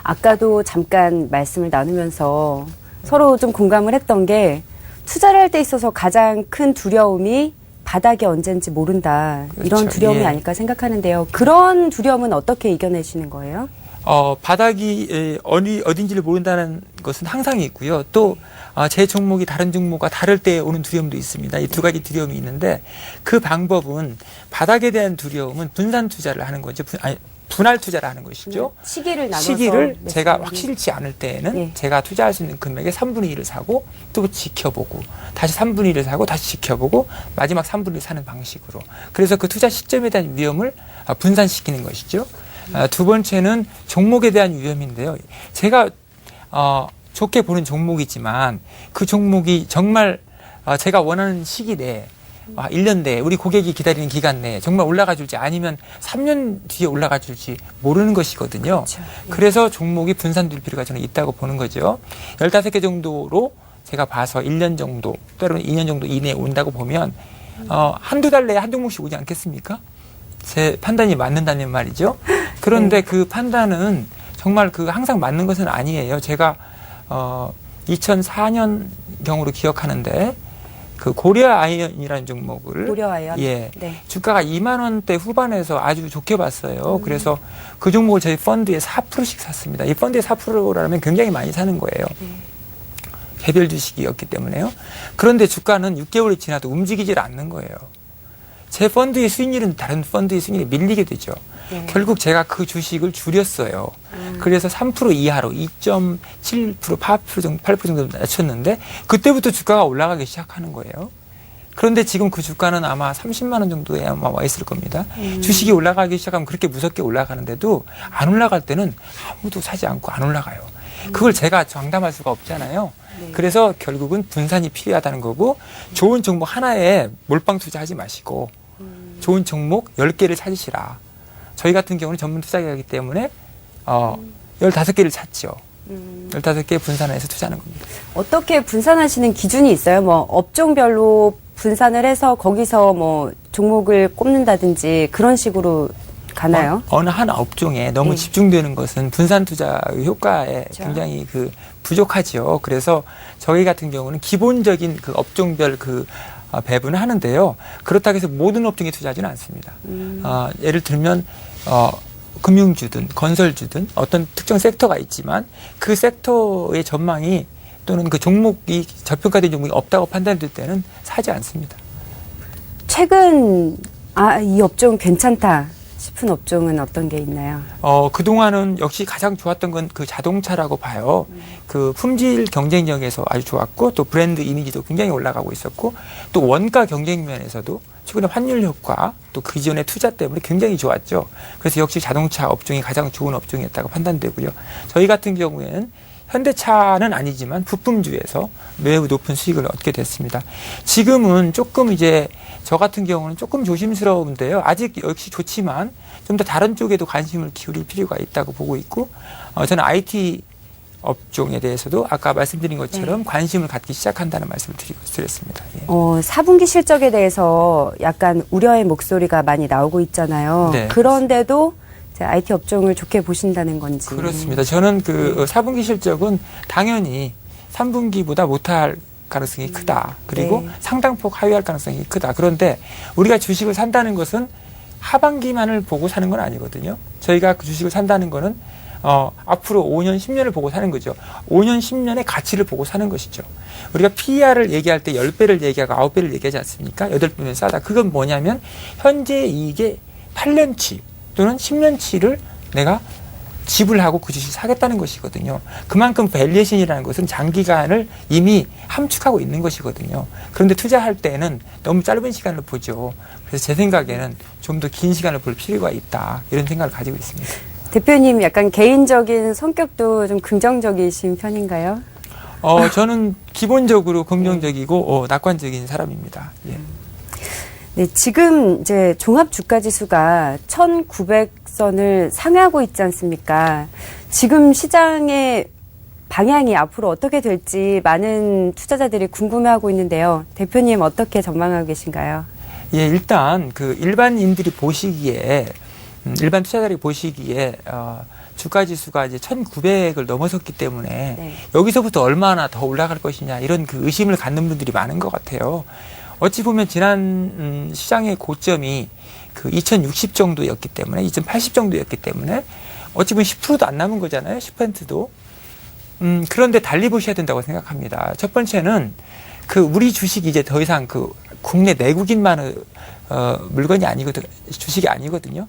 아까도 잠깐 말씀을 나누면서 서로 좀 공감을 했던 게 투자를 할 때 있어서 가장 큰 두려움이 바닥이 언젠지 모른다. 그렇죠. 이런 두려움이 예. 아닐까 생각하는데요. 그런 두려움은 어떻게 이겨내시는 거예요? 바닥이 어딘지를 모른다는 것은 항상 있고요. 또 제 종목이 다른 종목과 다를 때 오는 두려움도 있습니다. 이 두 가지 두려움이 있는데 그 방법은 바닥에 대한 두려움은 분산 투자를 하는 거죠. 분할 투자를 하는 것이죠. 시기를 나눠서 시기를 제가 매수하는. 확실치 않을 때에는 예. 제가 투자할 수 있는 금액의 3분의 1을 사고 또 지켜보고 다시 3분의 1을 사고 다시 지켜보고 마지막 3분의 1을 사는 방식으로. 그래서 그 투자 시점에 대한 위험을 분산시키는 것이죠. 두 번째는 종목에 대한 위험인데요. 제가 좋게 보는 종목이지만 그 종목이 정말 제가 원하는 시기 내에 1년 내에 우리 고객이 기다리는 기간 내에 정말 올라가 줄지 아니면 3년 뒤에 올라가 줄지 모르는 것이거든요. 그렇죠. 그래서 종목이 분산될 필요가 저는 있다고 보는 거죠. 15개 정도로 제가 봐서 1년 정도 때로는 2년 정도 이내에 온다고 보면 한두 달 내에 한 종목씩 오지 않겠습니까? 제 판단이 맞는다는 말이죠. 그런데 그 판단은 정말 항상 맞는 것은 아니에요. 제가 2004년 경으로 기억하는데 그 고려 아이언이라는 종목을 고려 아이언. 예. 네. 주가가 2만 원대 후반에서 아주 좋게 봤어요. 그래서 그 종목을 저희 펀드에 4%씩 샀습니다. 이 펀드에 4%라면 굉장히 많이 사는 거예요. 개별 주식이었기 때문에요. 그런데 주가는 6개월이 지나도 움직이질 않는 거예요. 제 펀드의 수익률은 다른 펀드의 수익률이 밀리게 되죠. 네. 결국 제가 그 주식을 줄였어요. 그래서 3% 이하로 2.7%, 8% 정도 낮췄는데 그때부터 주가가 올라가기 시작하는 거예요. 그런데 지금 그 주가는 아마 30만 원 정도에 아마 와 있을 겁니다. 주식이 올라가기 시작하면 그렇게 무섭게 올라가는데도 안 올라갈 때는 아무도 사지 않고 안 올라가요. 그걸 제가 장담할 수가 없잖아요. 네. 그래서 결국은 분산이 필요하다는 거고 좋은 종목 하나에 몰빵 투자하지 마시고 좋은 종목 10개를 찾으시라. 저희 같은 경우는 전문 투자기이기 때문에 15개를 찾죠. 15개 분산해서 투자하는 겁니다. 어떻게 분산하시는 기준이 있어요? 뭐 업종별로 분산을 해서 거기서 뭐 종목을 꼽는다든지 그런 식으로 가나요? 어느 한 업종에 너무 네. 집중되는 것은 분산 투자 효과에 그렇죠. 굉장히 부족하지요. 그래서 저희 같은 경우는 기본적인 그 업종별 배분을 하는데요. 그렇다고 해서 모든 업종에 투자하지는 않습니다. 예를 들면 금융주든 건설주든 어떤 특정 섹터가 있지만 그 섹터의 전망이 또는 그 종목이 저평가된 종목이 없다고 판단될 때는 사지 않습니다. 최근 이 업종 괜찮다 싶은 업종은 어떤 게 있나요? 그동안은 역시 가장 좋았던 건 그 자동차라고 봐요. 그 품질 경쟁력에서 아주 좋았고 또 브랜드 이미지도 굉장히 올라가고 있었고 또 원가 경쟁 면에서도 최근에 환율 효과 또 그 전에 투자 때문에 굉장히 좋았죠. 그래서 역시 자동차 업종이 가장 좋은 업종이었다고 판단되고요. 저희 같은 경우에는 현대차는 아니지만 부품주에서 매우 높은 수익을 얻게 됐습니다. 지금은 조금 이제 저 같은 경우는 조금 조심스러운데요. 아직 역시 좋지만 좀 더 다른 쪽에도 관심을 기울일 필요가 있다고 보고 있고 저는 IT 업종에 대해서도 아까 말씀드린 것처럼 관심을 갖기 시작한다는 말씀을 드렸습니다. 예. 4분기 실적에 대해서 약간 우려의 목소리가 많이 나오고 있잖아요. 네. 그런데도 IT 업종을 좋게 보신다는 건지. 그렇습니다. 저는 4분기 실적은 당연히 3분기보다 못할 가능성이 크다. 그리고 네. 상당폭 하회할 가능성이 크다. 그런데 우리가 주식을 산다는 것은 하반기만을 보고 사는 건 아니거든요. 저희가 그 주식을 산다는 거는 앞으로 5년, 10년을 보고 사는 거죠. 5년, 10년의 가치를 보고 사는 것이죠. 우리가 PER을 얘기할 때 10배를 얘기하고 9배를 얘기하지 않습니까? 8배면 싸다. 그건 뭐냐면 현재 이익의 8년치 또는 10년치를 내가 지불하고 그 주식을 사겠다는 것이거든요. 그만큼 밸류에이션이라는 것은 장기간을 이미 함축하고 있는 것이거든요. 그런데 투자할 때는 너무 짧은 시간을 보죠. 그래서 제 생각에는 좀 더 긴 시간을 볼 필요가 있다. 이런 생각을 가지고 있습니다. 대표님 약간 개인적인 성격도 좀 긍정적이신 편인가요? 저는 기본적으로 긍정적이고 낙관적인 사람입니다. 예. 네, 지금 이제 종합 주가 지수가 1,900선을 상회하고 있지 않습니까? 지금 시장의 방향이 앞으로 어떻게 될지 많은 투자자들이 궁금해하고 있는데요. 대표님 어떻게 전망하고 계신가요? 예, 일단 일반인들이 보시기에 일반 투자자들이 보시기에 주가 지수가 이제 1,900을 넘어섰기 때문에 네. 여기서부터 얼마나 더 올라갈 것이냐 이런 그 의심을 갖는 분들이 많은 것 같아요. 어찌 보면 지난 시장의 고점이 그 2,060 정도였기 때문에 2,080 정도였기 때문에 어찌 보면 10%도 안 남은 거잖아요. 10%도. 그런데 달리 보셔야 된다고 생각합니다. 첫 번째는 그 우리 주식이 이제 더 이상 그 국내 내국인만의 물건이 아니거든, 주식이 아니거든요.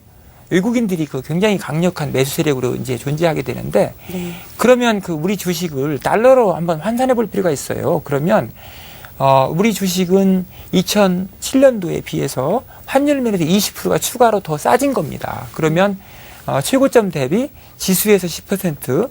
외국인들이 그 굉장히 강력한 매수 세력으로 이제 존재하게 되는데, 네. 그러면 그 우리 주식을 달러로 한번 환산해 볼 필요가 있어요. 그러면 우리 주식은 2007년도에 비해서 환율 면에서 20%가 추가로 더 싸진 겁니다. 그러면 최고점 대비 지수에서 10%,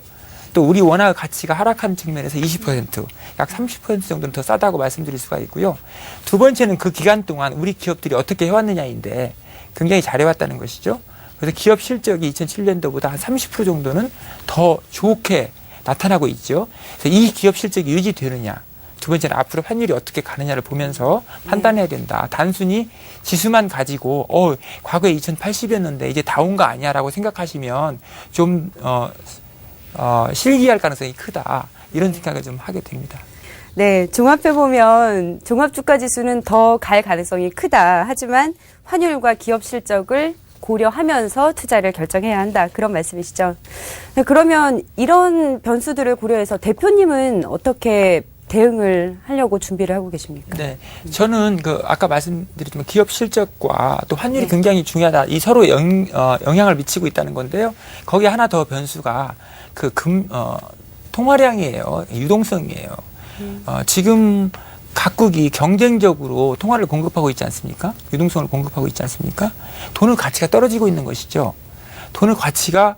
또 우리 원화 가치가 하락한 측면에서 20%, 약 30% 정도는 더 싸다고 말씀드릴 수가 있고요. 두 번째는 그 기간 동안 우리 기업들이 어떻게 해왔느냐인데 굉장히 잘해왔다는 것이죠. 그래서 기업 실적이 2007년도보다 한 30% 정도는 더 좋게 나타나고 있죠. 그래서 이 기업 실적이 유지되느냐. 두 번째는 앞으로 환율이 어떻게 가느냐를 보면서 판단해야 된다. 단순히 지수만 가지고 과거에 2080이었는데 이제 다 온 거 아니야라고 생각하시면 좀 실기할 가능성이 크다. 이런 생각을 좀 하게 됩니다. 네, 종합해 보면 종합주가지수는 더 갈 가능성이 크다. 하지만 환율과 기업 실적을 고려하면서 투자를 결정해야 한다. 그런 말씀이시죠. 네, 그러면 이런 변수들을 고려해서 대표님은 어떻게 대응을 하려고 준비를 하고 계십니까? 네, 저는 그 아까 말씀드렸지만 기업 실적과 또 환율이 네. 굉장히 중요하다. 이 서로 영향을 미치고 있다는 건데요. 거기에 하나 더 변수가 그 통화량이에요. 유동성이에요. 지금 각국이 경쟁적으로 통화를 공급하고 있지 않습니까? 유동성을 공급하고 있지 않습니까? 돈의 가치가 떨어지고 있는 것이죠. 돈의 가치가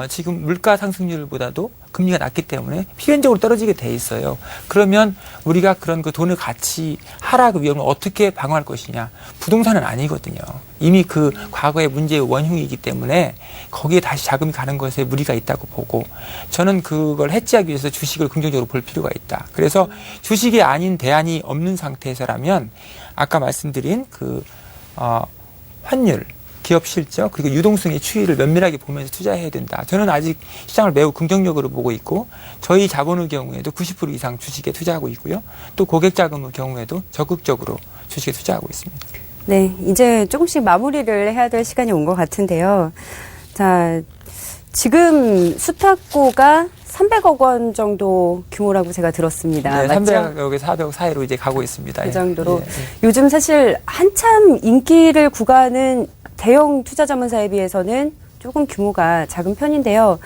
지금 물가 상승률보다도 금리가 낮기 때문에 필연적으로 떨어지게 돼 있어요. 그러면 우리가 그런 그 돈의 가치 하락 위험을 어떻게 방어할 것이냐? 부동산은 아니거든요. 이미 그 과거의 문제의 원흉이기 때문에 거기에 다시 자금이 가는 것에 무리가 있다고 보고, 저는 그걸 해지하기 위해서 주식을 긍정적으로 볼 필요가 있다. 그래서 주식이 아닌 대안이 없는 상태에서라면 아까 말씀드린 그 환율, 기업 실적, 그리고 유동성의 추이를 면밀하게 보면서 투자해야 된다. 저는 아직 시장을 매우 긍정적으로 보고 있고, 저희 자본의 경우에도 90% 이상 주식에 투자하고 있고요. 또 고객 자금의 경우에도 적극적으로 주식에 투자하고 있습니다. 네, 이제 조금씩 마무리를 해야 될 시간이 온 것 같은데요. 자, 지금 수탁고가 300억 원 정도 규모라고 제가 들었습니다. 네, 맞죠? 300억에서 400억 사이로 이제 가고 있습니다. 그 정도로. 예, 예. 요즘 사실 한참 인기를 구가하는 대형 투자자문사에 비해서는 조금 규모가 작은 편인데요.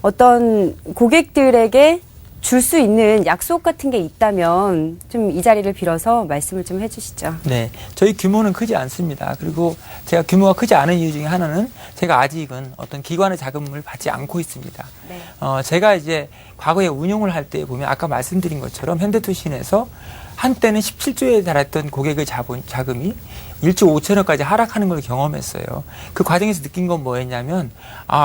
어떤 고객들에게 줄 수 있는 약속 같은 게 있다면 좀 이 자리를 빌어서 말씀을 좀 해주시죠. 네, 저희 규모는 크지 않습니다. 그리고 제가 규모가 크지 않은 이유 중에 하나는 제가 아직은 어떤 기관의 자금을 받지 않고 있습니다. 네. 제가 이제 과거에 운용을 할 때 보면 아까 말씀드린 것처럼 현대투신에서 한때는 17조에 달했던 고객의 자금이 1조 5천억까지 하락하는 걸 경험했어요. 그 과정에서 느낀 건 뭐였냐면,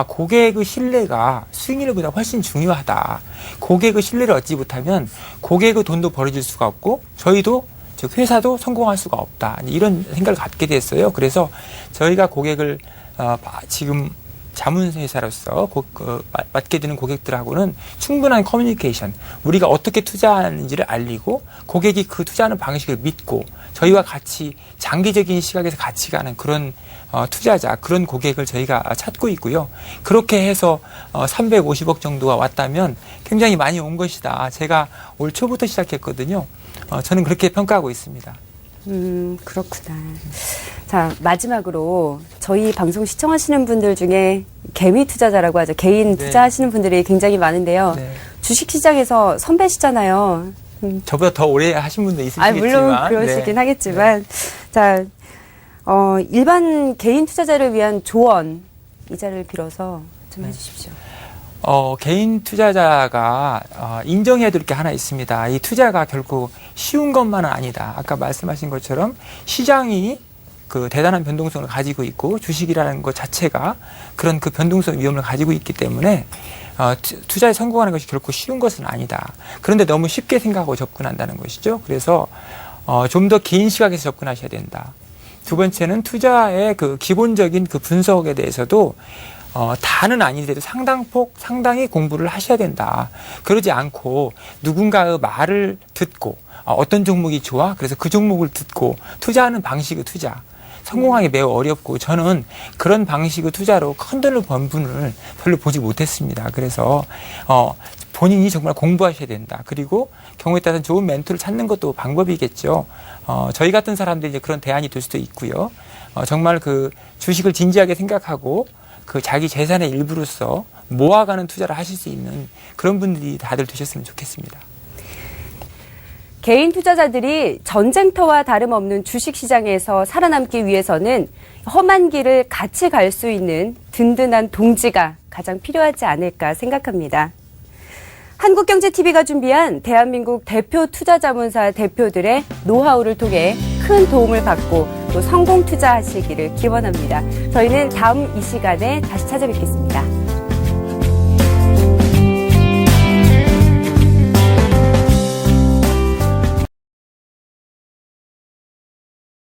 고객의 신뢰가 수익률보다 훨씬 중요하다. 고객의 신뢰를 얻지 못하면 고객의 돈도 벌어질 수가 없고, 저희도, 즉 회사도 성공할 수가 없다. 이런 생각을 갖게 됐어요. 그래서 저희가 고객을 지금 자문회사로서 맡게 되는 고객들하고는 충분한 커뮤니케이션, 우리가 어떻게 투자하는지를 알리고 고객이 그 투자하는 방식을 믿고 저희와 같이 장기적인 시각에서 같이 가는 그런 투자자, 그런 고객을 저희가 찾고 있고요. 그렇게 해서 350억 정도가 왔다면 굉장히 많이 온 것이다. 제가 올 초부터 시작했거든요. 저는 그렇게 평가하고 있습니다. 그렇구나. 자, 마지막으로 저희 방송 시청하시는 분들 중에 개미 투자자라고 하죠. 개인 네. 투자하시는 분들이 굉장히 많은데요. 네. 주식시장에서 선배시잖아요. 저보다 더 오래 하신 분도 있으시겠지만. 물론 그러시긴 네. 하겠지만. 자, 일반 개인 투자자를 위한 조언, 이 자리를 빌어서 좀 해주십시오. 개인 투자자가 인정해야 될 게 하나 있습니다. 이 투자가 결국 쉬운 것만은 아니다. 아까 말씀하신 것처럼 시장이 그 대단한 변동성을 가지고 있고 주식이라는 것 자체가 그런 그 변동성 위험을 가지고 있기 때문에 투자에 성공하는 것이 결코 쉬운 것은 아니다. 그런데 너무 쉽게 생각하고 접근한다는 것이죠. 그래서 좀 더 긴 시각에서 접근하셔야 된다. 두 번째는 투자의 그 기본적인 그 분석에 대해서도 다는 아니더라도 상당히 공부를 하셔야 된다. 그러지 않고 누군가의 말을 듣고 어떤 종목이 좋아? 그래서 그 종목을 듣고 투자하는 방식의 투자. 성공하기 매우 어렵고 저는 그런 방식의 투자로 큰 돈을 번 분을 별로 보지 못했습니다. 그래서 본인이 정말 공부하셔야 된다. 그리고 경우에 따라서 좋은 멘토를 찾는 것도 방법이겠죠. 저희 같은 사람들이 이제 그런 대안이 될 수도 있고요. 정말 그 주식을 진지하게 생각하고 그 자기 재산의 일부로서 모아가는 투자를 하실 수 있는 그런 분들이 다들 되셨으면 좋겠습니다. 개인 투자자들이 전쟁터와 다름없는 주식시장에서 살아남기 위해서는 험한 길을 같이 갈 수 있는 든든한 동지가 가장 필요하지 않을까 생각합니다. 한국경제TV가 준비한 대한민국 대표 투자자문사 대표들의 노하우를 통해 큰 도움을 받고 또 성공 투자하시기를 기원합니다. 저희는 다음 이 시간에 다시 찾아뵙겠습니다.